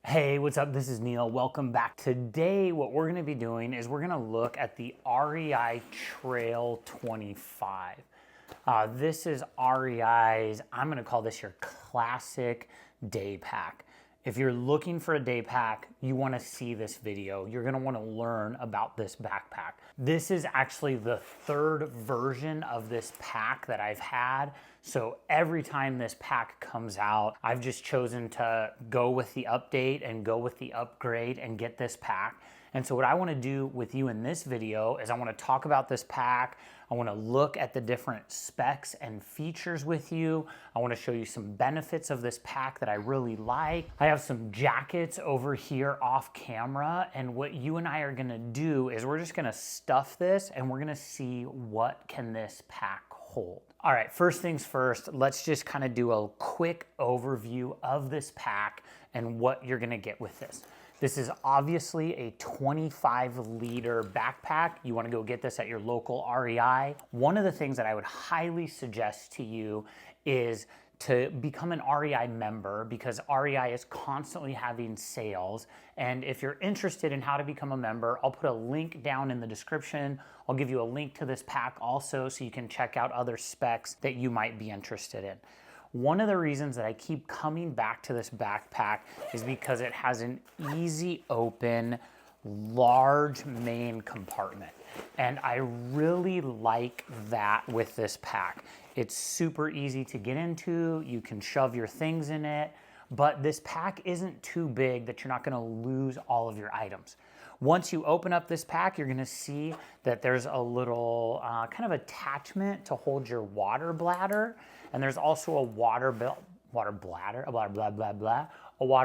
Hey, what's up? This is Neil. Welcome back. Today, what we're going to be doing is we're going to look at the REI Trail 25. This is REI's, I'm going to call this your classic day pack. If you're looking for a day pack, you want to see this video. You're going to want to learn about this backpack. This is actually the third version of this pack that I've had. So every time this pack comes out, I've just chosen to go with the update and go with the upgrade and get this pack. And so what I want to do with you in this video is I want to talk about this pack. I want to look at the different specs and features with you. I want to show you some benefits of this pack that I really like. I have some jackets over here off camera, and what you and I are going to do is we're just going to stuff this and we're going to see what can this pack hold. All right, first things first, let's just kind of do a quick overview of this pack and what you're going to get with this. This is obviously a 25-liter backpack. You want to go get this at your local REI. One of the things that I would highly suggest to you is to become an REI member, because REI is constantly having sales. And if you're interested in how to become a member, I'll put a link down in the description. I'll give you a link to this pack also so you can check out other specs that you might be interested in. One of the reasons that I keep coming back to this backpack is because it has an easy open, large main compartment. And I really like that with this pack. It's super easy to get into. You can shove your things in it, but this pack isn't too big that you're not gonna lose all of your items. Once you open up this pack, you're gonna see that there's a little kind of attachment to hold your water bladder. And there's also a water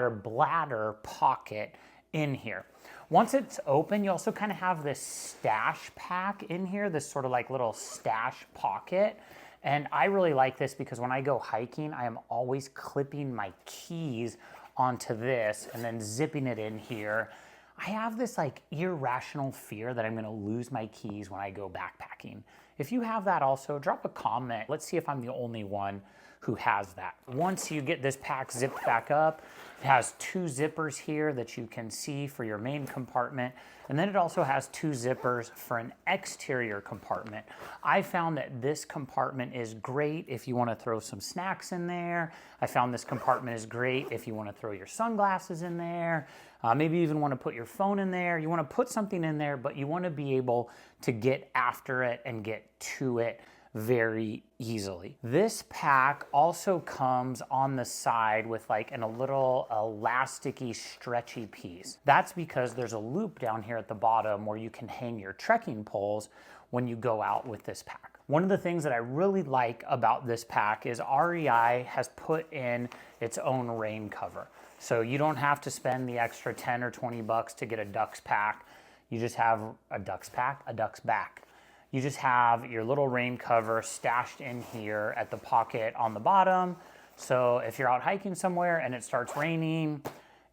bladder pocket in here. Once it's open, you also kind of have this stash pack in here, this sort of like little stash pocket. And I really like this because when I go hiking, I am always clipping my keys onto this and then zipping it in here. I have this like irrational fear that I'm gonna lose my keys when I go backpacking. If you have that also, drop a comment. Let's see if I'm the only one who has that. Once you get this pack zipped back up, it has two zippers here that you can see for your main compartment. And then it also has two zippers for an exterior compartment. I found that this compartment is great if you want to throw some snacks in there. I found this compartment is great if you want to throw your sunglasses in there. Maybe you even want to put your phone in there. You want to put something in there, but you want to be able to get after it and get to it very easily. This pack also comes on the side with like a little elasticy stretchy piece. That's because there's a loop down here at the bottom where you can hang your trekking poles when you go out with this pack. One of the things that I really like about this pack is REI has put in its own rain cover. So you don't have to spend the extra 10 or 20 bucks to get a Ducks pack. You just have a Ducks pack, a Ducks back. You just have your little rain cover stashed in here at the pocket on the bottom. So if you're out hiking somewhere and it starts raining,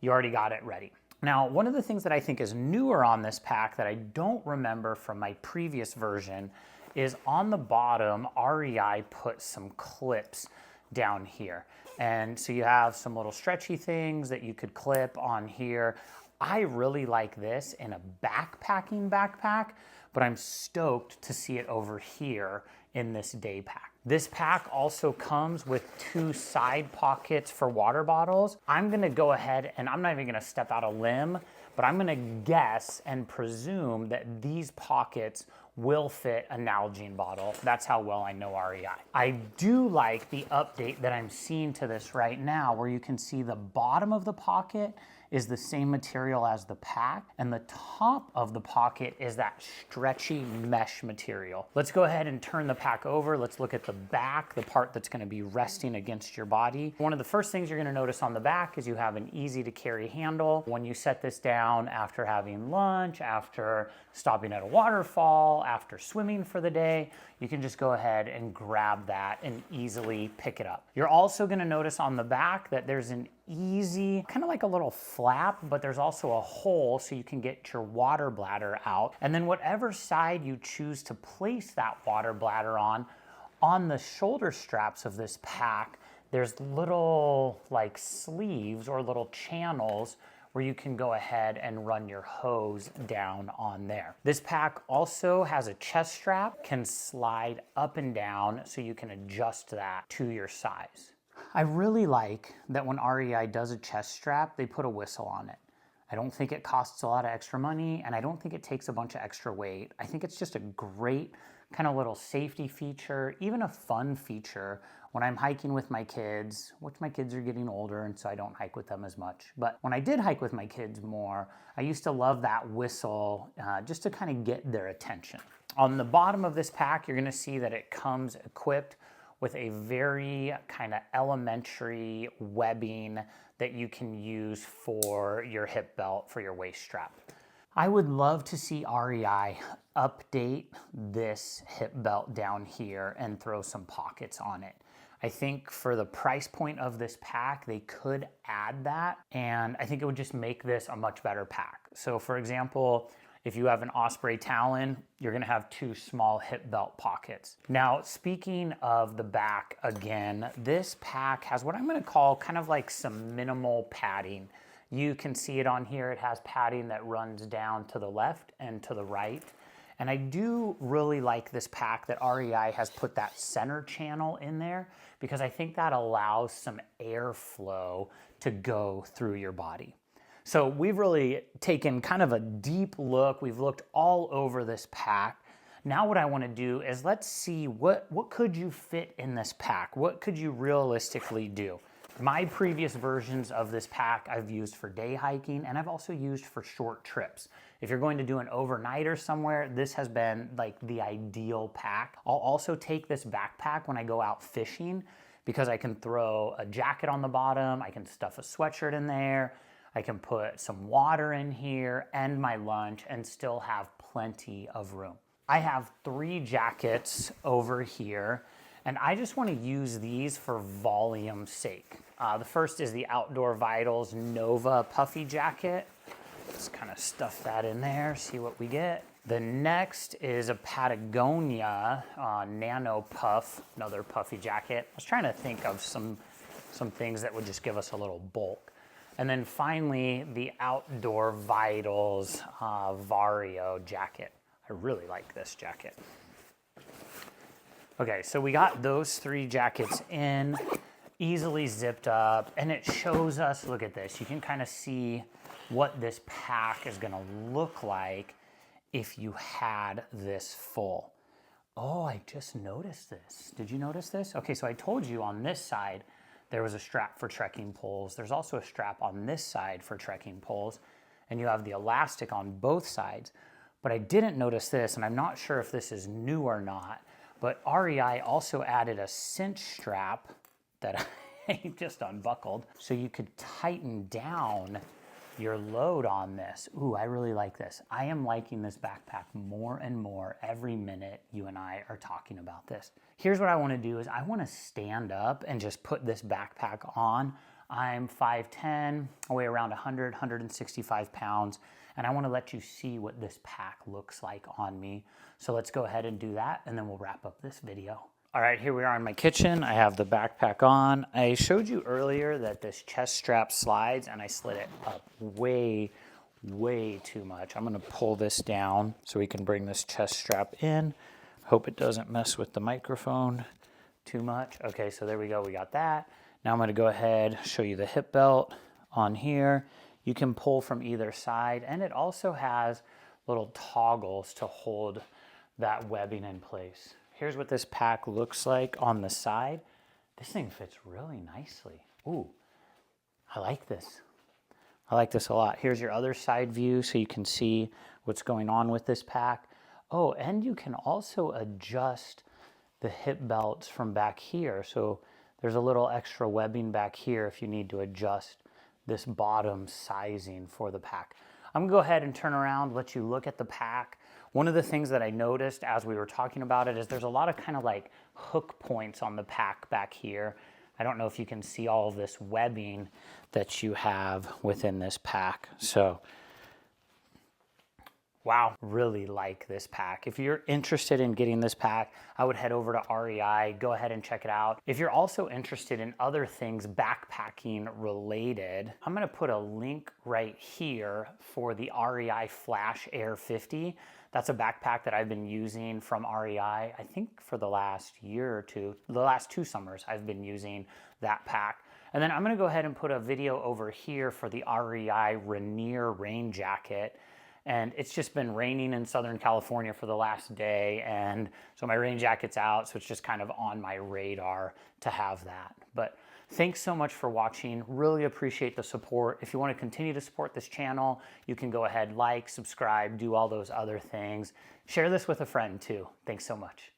you already got it ready. Now, one of the things that I think is newer on this pack that I don't remember from my previous version is on the bottom, REI put some clips down here. And so you have some little stretchy things that you could clip on here. I really like this in a backpacking backpack, but I'm stoked to see it over here in this day pack. This pack also comes with two side pockets for water bottles. I'm gonna go ahead and I'm not even gonna step out a limb, but I'm gonna guess and presume that these pockets will fit a Nalgene bottle. That's how well I know REI. I do like the update that I'm seeing to this right now, where you can see the bottom of the pocket is the same material as the pack, and the top of the pocket is that stretchy mesh material. Let's go ahead and turn the pack over. Let's look at the back, the part that's gonna be resting against your body. One of the first things you're gonna notice on the back is you have an easy to carry handle. When you set this down after having lunch, after stopping at a waterfall, after swimming for the day, you can just go ahead and grab that and easily pick it up. You're also gonna notice on the back that there's an easy, kind of like a little flap, but there's also a hole so you can get your water bladder out. And then whatever side you choose to place that water bladder on the shoulder straps of this pack, there's little like sleeves or little channels where you can go ahead and run your hose down on there. This pack also has a chest strap, can slide up and down so you can adjust that to your size. I really like that when REI does a chest strap, they put a whistle on it. I don't think it costs a lot of extra money, and I don't think it takes a bunch of extra weight. I think it's just a great kind of little safety feature, even a fun feature when I'm hiking with my kids, which my kids are getting older, and so I don't hike with them as much. But when I did hike with my kids more, I used to love that whistle just to kind of get their attention. On the bottom of this pack, you're gonna see that it comes equipped with a very kind of elementary webbing that you can use for your hip belt, for your waist strap. I would love to see REI update this hip belt down here and throw some pockets on it. I think for the price point of this pack, they could add that, and I think it would just make this a much better pack. So for example, if you have an Osprey Talon, you're gonna have 2 small hip belt pockets. Now, speaking of the back again, this pack has what I'm gonna call kind of like some minimal padding. You can see it on here. It has padding that runs down to the left and to the right. And I do really like this pack that REI has put that center channel in there, because I think that allows some airflow to go through your body. So we've really taken kind of a deep look. We've looked all over this pack. Now what I want to do is let's see what could you fit in this pack? What could you realistically do? My previous versions of this pack I've used for day hiking, and I've also used for short trips. If you're going to do an overnighter somewhere, this has been like the ideal pack. I'll also take this backpack when I go out fishing, because I can throw a jacket on the bottom, I can stuff a sweatshirt in there, I can put some water in here and my lunch and still have plenty of room. I have 3 jackets over here, and I just want to use these for volume's sake. The first is the Outdoor Vitals Nova Puffy Jacket. Let's kind of stuff that in there, see what we get. The next is a Patagonia Nano Puff, another puffy jacket. I was trying to think of some things that would just give us a little bulk. And then finally, the Outdoor Vitals Vario jacket. I really like this jacket. Okay, so we got those 3 jackets in, easily zipped up, and it shows us, look at this, you can kind of see what this pack is gonna look like if you had this full. Oh, I just noticed this. Did you notice this? Okay, so I told you on this side, there was a strap for trekking poles. There's also a strap on this side for trekking poles, and you have the elastic on both sides. But I didn't notice this, and I'm not sure if this is new or not, but REI also added a cinch strap that I just unbuckled, so you could tighten down your load on this. Ooh, I really like this. I am liking this backpack more and more every minute you and I are talking about this. Here's what I want to do is I want to stand up and just put this backpack on. I'm 5'10", I weigh around 100, 165 pounds, and I want to let you see what this pack looks like on me. So let's go ahead and do that, and then we'll wrap up this video. All right, here we are in my kitchen. I have the backpack on. I showed you earlier that this chest strap slides, and I slid it up way too much. I'm gonna pull this down so we can bring this chest strap in. Hope it doesn't mess with the microphone too much. Okay, so there we go, we got that. Now I'm gonna go ahead, show you the hip belt on here. You can pull from either side, and it also has little toggles to hold that webbing in place. Here's what this pack looks like on the side. This thing fits really nicely. Ooh, I like this. I like this a lot. Here's your other side view so you can see what's going on with this pack. Oh, and you can also adjust the hip belts from back here. So there's a little extra webbing back here if you need to adjust this bottom sizing for the pack. I'm gonna go ahead and turn around, let you look at the pack. One of the things that I noticed as we were talking about it is there's a lot of kind of like hook points on the pack back here. I don't know if you can see all of this webbing that you have within this pack. So Wow, really like this pack. If you're interested in getting this pack, I would head over to REI, go ahead and check it out. If you're also interested in other things backpacking related, I'm gonna put a link right here for the REI Flash Air 50. That's a backpack that I've been using from REI, I think for the last year or two, the last 2 summers I've been using that pack. And then I'm gonna go ahead and put a video over here for the REI Rainier rain jacket. And it's just been raining in Southern California for the last day, and so my rain jacket's out, so it's just kind of on my radar to have that. But thanks so much for watching. Really appreciate the support. If you want to continue to support this channel, you can go ahead, like, subscribe, do all those other things. Share this with a friend too. Thanks so much.